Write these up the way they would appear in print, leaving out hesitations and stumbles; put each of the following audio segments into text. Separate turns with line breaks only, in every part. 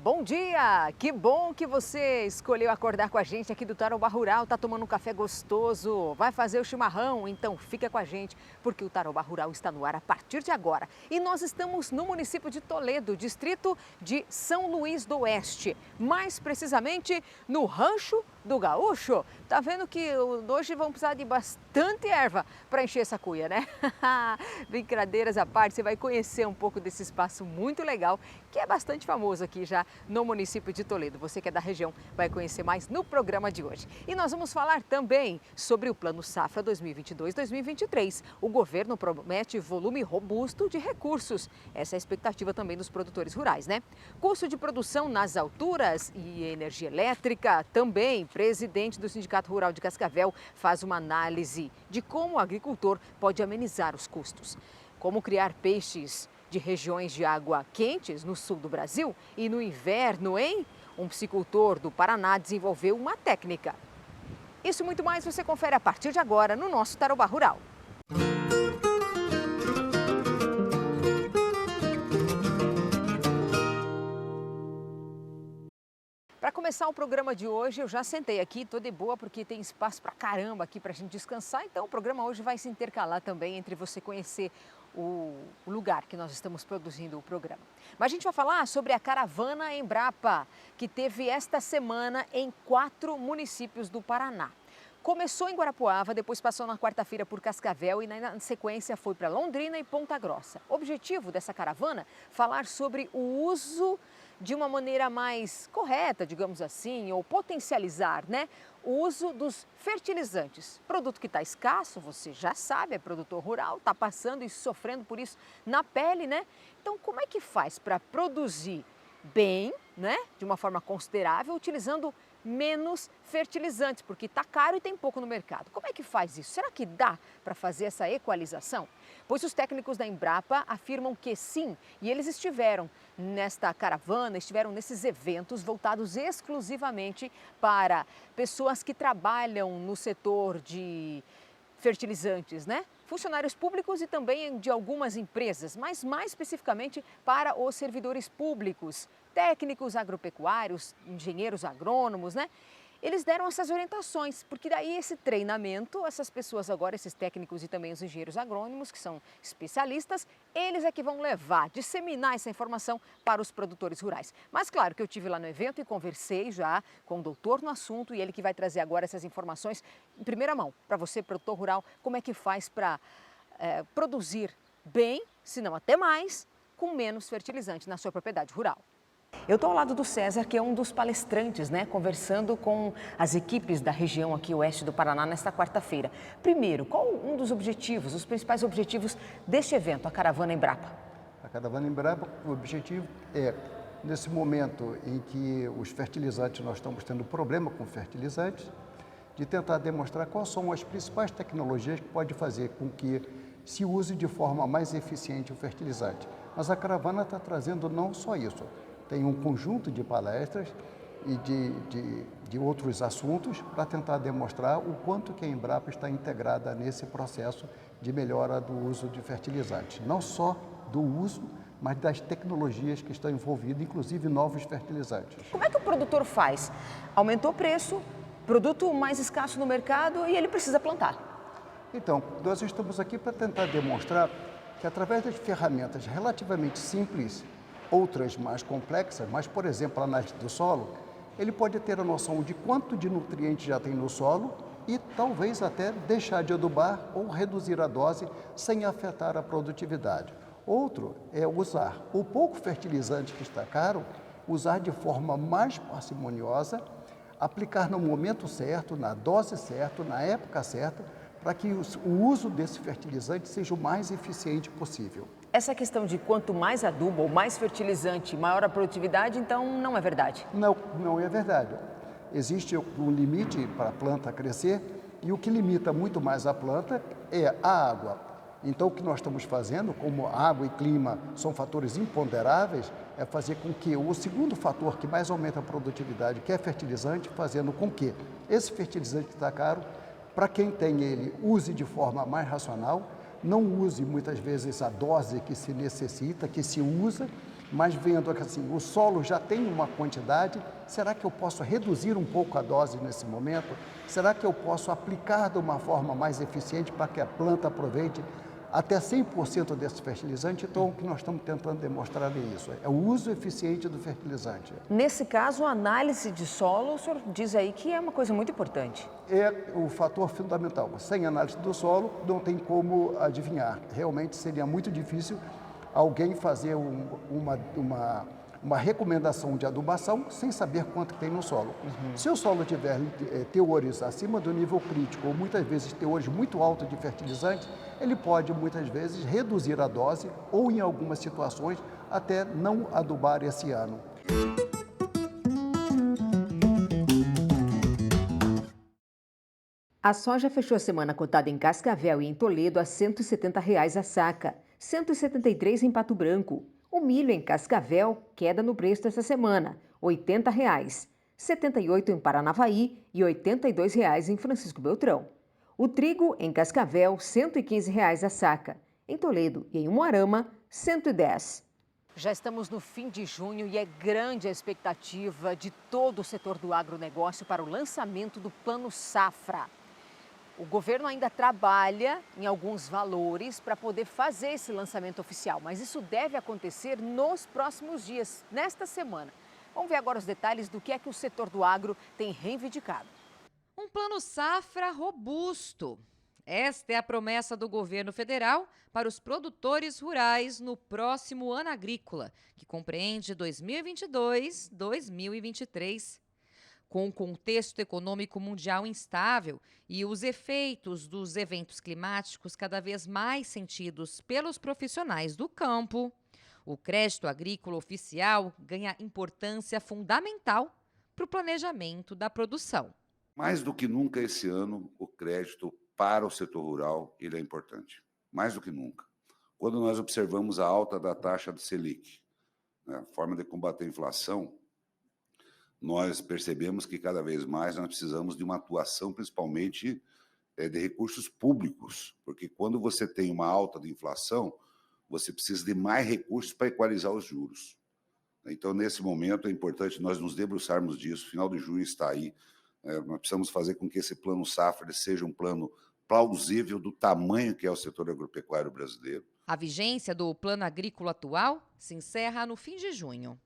Bom dia! Que bom que você escolheu acordar com a gente aqui do Tarobá Rural, tá tomando um café gostoso, vai fazer o chimarrão, então fica com a gente, porque o Tarobá Rural está no ar a partir de agora. E nós estamos no município de Toledo, distrito de São Luís do Oeste, mais precisamente no Rancho do Gaúcho. Tá vendo que hoje vamos precisar de bastante erva para encher essa cuia, né? Brincadeiras à parte, você vai conhecer um pouco desse espaço muito legal, que é bastante famoso aqui já no município de Toledo. Você que é da região vai conhecer mais no programa de hoje. E nós vamos falar também sobre o Plano Safra 2022-2023. O governo promete volume robusto de recursos. Essa é a expectativa também dos produtores rurais, né? Custo de produção nas alturas e energia elétrica também. Presidente do Sindicato Rural de Cascavel faz uma análise de como o agricultor pode amenizar os custos. Como criar peixes de regiões de água quentes no sul do Brasil e no inverno, hein? Um piscicultor do Paraná desenvolveu uma técnica. Isso e muito mais você confere a partir de agora no nosso Tarobá Rural. Para começar o programa de hoje, eu já sentei aqui, tô de boa porque tem espaço pra caramba aqui pra gente descansar. Então o programa hoje vai se intercalar também entre você conhecer o lugar que nós estamos produzindo o programa. Mas a gente vai falar sobre a caravana Embrapa, que teve esta semana em 4 municípios do Paraná. Começou em Guarapuava, depois passou na quarta-feira por Cascavel e na sequência foi para Londrina e Ponta Grossa. O objetivo dessa caravana, falar sobre o uso de uma maneira mais correta, digamos assim, ou potencializar, né, o uso dos fertilizantes. Produto que está escasso, você já sabe, é produtor rural, está passando e sofrendo por isso na pele, né? Então, como é que faz para produzir bem, né, de uma forma considerável, utilizando menos fertilizantes, porque está caro e tem pouco no mercado. Como é que faz isso? Será que dá para fazer essa equalização? Pois os técnicos da Embrapa afirmam que sim, e eles estiveram nesta caravana, estiveram nesses eventos voltados exclusivamente para pessoas que trabalham no setor de fertilizantes, né? Funcionários públicos e também de algumas empresas, mas mais especificamente para os servidores públicos, técnicos agropecuários, engenheiros agrônomos, né? Eles deram essas orientações, porque daí esse treinamento, essas pessoas agora, esses técnicos e também os engenheiros agrônomos, que são especialistas, eles é que vão levar, disseminar essa informação para os produtores rurais. Mas claro que eu tive lá no evento e conversei já com o doutor no assunto e ele que vai trazer agora essas informações em primeira mão para você, produtor rural, como é que faz para produzir bem, se não até mais, com menos fertilizante na sua propriedade rural. Eu estou ao lado do César, que é um dos palestrantes, né, conversando com as equipes da região aqui oeste do Paraná nesta quarta-feira. Primeiro, qual um dos objetivos, os principais objetivos deste evento, a Caravana Embrapa?
A Caravana Embrapa, o objetivo é, nesse momento em que os fertilizantes, nós estamos tendo problema com fertilizantes, de tentar demonstrar quais são as principais tecnologias que podem fazer com que se use de forma mais eficiente o fertilizante. Mas a caravana está trazendo não só isso, tem um conjunto de palestras e de outros assuntos para tentar demonstrar o quanto que a Embrapa está integrada nesse processo de melhora do uso de fertilizantes. Não só do uso, mas das tecnologias que estão envolvidas, inclusive novos fertilizantes.
Como é que o produtor faz? Aumentou o preço, produto mais escasso no mercado e ele precisa plantar.
Então, nós estamos aqui para tentar demonstrar que através das ferramentas relativamente simples, outras mais complexas, mas, por exemplo, a análise do solo, ele pode ter a noção de quanto de nutrientes já tem no solo e talvez até deixar de adubar ou reduzir a dose sem afetar a produtividade. Outro é usar o pouco fertilizante que está caro, usar de forma mais parcimoniosa, aplicar no momento certo, na dose certa, na época certa, para que o uso desse fertilizante seja o mais eficiente possível.
Essa questão de quanto mais adubo ou mais fertilizante, maior a produtividade, então não é verdade?
Não, não é verdade. Existe um limite para a planta crescer e o que limita muito mais a planta é a água. Então, o que nós estamos fazendo, como água e clima são fatores imponderáveis, é fazer com que o segundo fator que mais aumenta a produtividade, que é fertilizante, fazendo com que esse fertilizante que está caro, para quem tem ele, use de forma mais racional, não use muitas vezes a dose que se necessita, que se usa, mas vendo que assim, o solo já tem uma quantidade, será que eu posso reduzir um pouco a dose nesse momento? Será que eu posso aplicar de uma forma mais eficiente para que a planta aproveite até 100% desse fertilizante? Então, o que nós estamos tentando demonstrar é isso, é o uso eficiente do fertilizante.
Nesse caso, a análise de solo, o senhor diz aí que é uma coisa muito importante.
É o fator fundamental. Sem análise do solo, não tem como adivinhar. Realmente seria muito difícil alguém fazer uma recomendação de adubação sem saber quanto tem no solo. Se o solo tiver teores acima do nível crítico ou muitas vezes teores muito altos de fertilizante, ele pode muitas vezes reduzir a dose ou em algumas situações até não adubar esse ano.
A soja fechou a semana cotada em Cascavel e em Toledo a R$ 170 a saca, R$ 173 em Pato Branco. O milho em Cascavel queda no preço essa semana, R$ 80, R$ 78 em Paranavaí e R$ 82 em Francisco Beltrão. O trigo em Cascavel, R$ 115 a saca. Em Toledo e em Umuarama, R$ 110. Já estamos no fim de junho e é grande a expectativa de todo o setor do agronegócio para o lançamento do Plano Safra. O governo ainda trabalha em alguns valores para poder fazer esse lançamento oficial, mas isso deve acontecer nos próximos dias, nesta semana. Vamos ver agora os detalhes do que é que o setor do agro tem reivindicado.
Um plano safra robusto. Esta é a promessa do governo federal para os produtores rurais no próximo ano agrícola, que compreende 2022-2023. Com o contexto econômico mundial instável e os efeitos dos eventos climáticos cada vez mais sentidos pelos profissionais do campo, o crédito agrícola oficial ganha importância fundamental para o planejamento da produção.
Mais do que nunca esse ano, o crédito para o setor rural ele é importante. Mais do que nunca. Quando nós observamos a alta da taxa do Selic, né, a forma de combater a inflação, nós percebemos que cada vez mais nós precisamos de uma atuação, principalmente de recursos públicos, porque quando você tem uma alta de inflação, você precisa de mais recursos para equalizar os juros. Então, nesse momento, é importante nós nos debruçarmos disso. Final de junho está aí. Nós precisamos fazer com que esse plano safra seja um plano plausível do tamanho que é o setor agropecuário brasileiro.
A vigência do plano agrícola atual se encerra no fim de junho.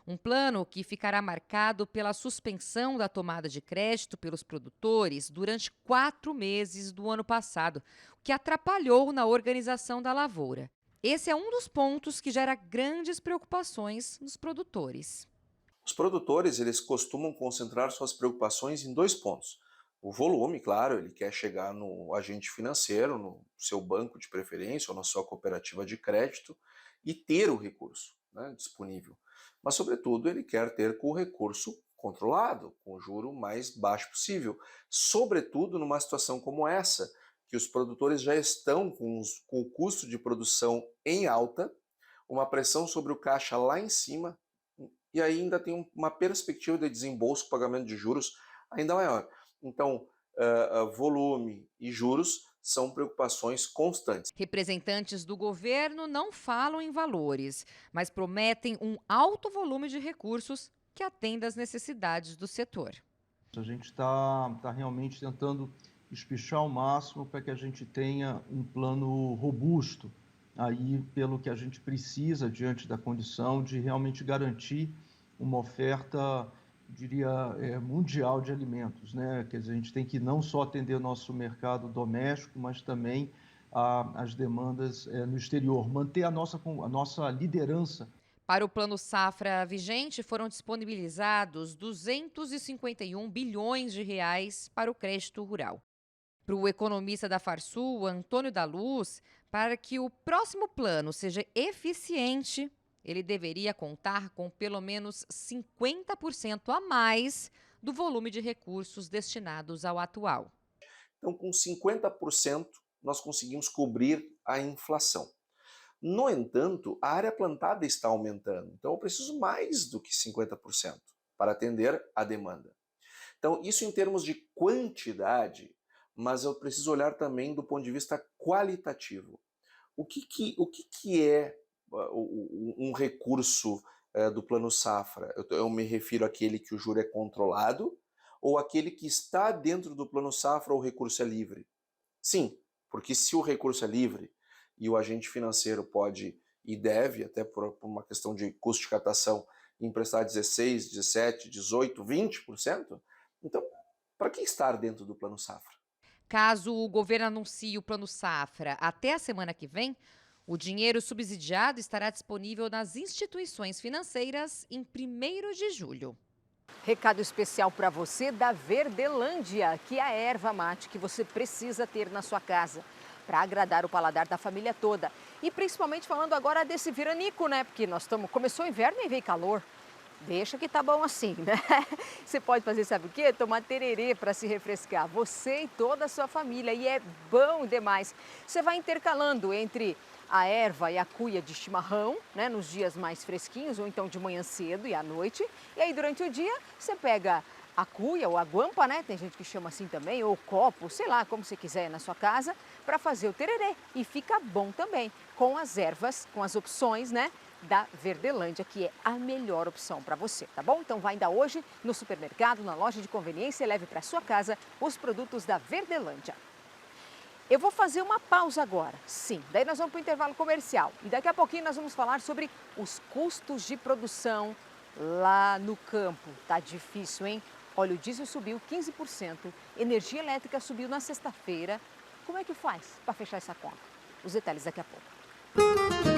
Um plano que ficará marcado pela suspensão da tomada de crédito pelos produtores durante 4 meses do ano passado, o que atrapalhou na organização da lavoura. Esse é um dos pontos que gera grandes preocupações nos produtores.
Os produtores, eles costumam concentrar suas preocupações em 2 pontos. O volume, claro, ele quer chegar no agente financeiro, no seu banco de preferência ou na sua cooperativa de crédito e ter o recurso, né, disponível. Mas, sobretudo, ele quer ter com o recurso controlado, com o juro mais baixo possível. Sobretudo numa situação como essa, que os produtores já estão com o custo de produção em alta, uma pressão sobre o caixa lá em cima, e ainda tem uma perspectiva de desembolso, pagamento de juros ainda maior. Então, volume e juros são preocupações constantes.
Representantes do governo não falam em valores, mas prometem um alto volume de recursos que atenda às necessidades do setor.
A gente está realmente tentando espichar ao máximo para que a gente tenha um plano robusto, aí pelo que a gente precisa diante da condição de realmente garantir uma oferta, diria, mundial de alimentos, né? Quer dizer, a gente tem que não só atender o nosso mercado doméstico, mas também as demandas no exterior, manter a nossa liderança.
Para o Plano Safra vigente, foram disponibilizados 251 bilhões de reais para o crédito rural. Para o economista da Farsul, Antônio da Luz, para que o próximo plano seja eficiente, ele deveria contar com pelo menos 50% a mais do volume de recursos destinados ao atual.
Então, com 50%, nós conseguimos cobrir a inflação. No entanto, a área plantada está aumentando, então eu preciso mais do que 50% para atender a demanda. Então, isso em termos de quantidade, mas eu preciso olhar também do ponto de vista qualitativo. O que é um recurso do Plano Safra? Eu me refiro àquele que o juro é controlado ou aquele que está dentro do Plano Safra ou o recurso é livre? Sim, porque se o recurso é livre e o agente financeiro pode e deve, até por uma questão de custo de captação, emprestar 16, 17, 18, 20%, então, para que estar dentro do Plano Safra?
Caso o governo anuncie o Plano Safra até a semana que vem, o dinheiro subsidiado estará disponível nas instituições financeiras em 1º de julho.
Recado especial para você da Verdelândia, que é a erva mate que você precisa ter na sua casa para agradar o paladar da família toda. E principalmente falando agora desse veranico, né? Porque começou o inverno e veio calor. Deixa que tá bom assim, né? Você pode fazer, sabe o quê? Tomar tererê para se refrescar, você e toda a sua família, e é bom demais. Você vai intercalando entre a erva e a cuia de chimarrão, né, nos dias mais fresquinhos, ou então de manhã cedo e à noite. E aí durante o dia você pega a cuia ou a guampa, né? Tem gente que chama assim também, ou copo, sei lá, como você quiser na sua casa, para fazer o tererê. E fica bom também, com as ervas, com as opções, né, da Verdelândia, que é a melhor opção para você, tá bom? Então vai ainda hoje no supermercado, na loja de conveniência e leve para sua casa os produtos da Verdelândia. Eu vou fazer uma pausa agora, sim, daí nós vamos para o intervalo comercial e daqui a pouquinho nós vamos falar sobre os custos de produção lá no campo. Tá difícil, hein? Olha, o diesel subiu 15%, energia elétrica subiu na sexta-feira. Como é que faz para fechar essa conta? Os detalhes daqui a pouco.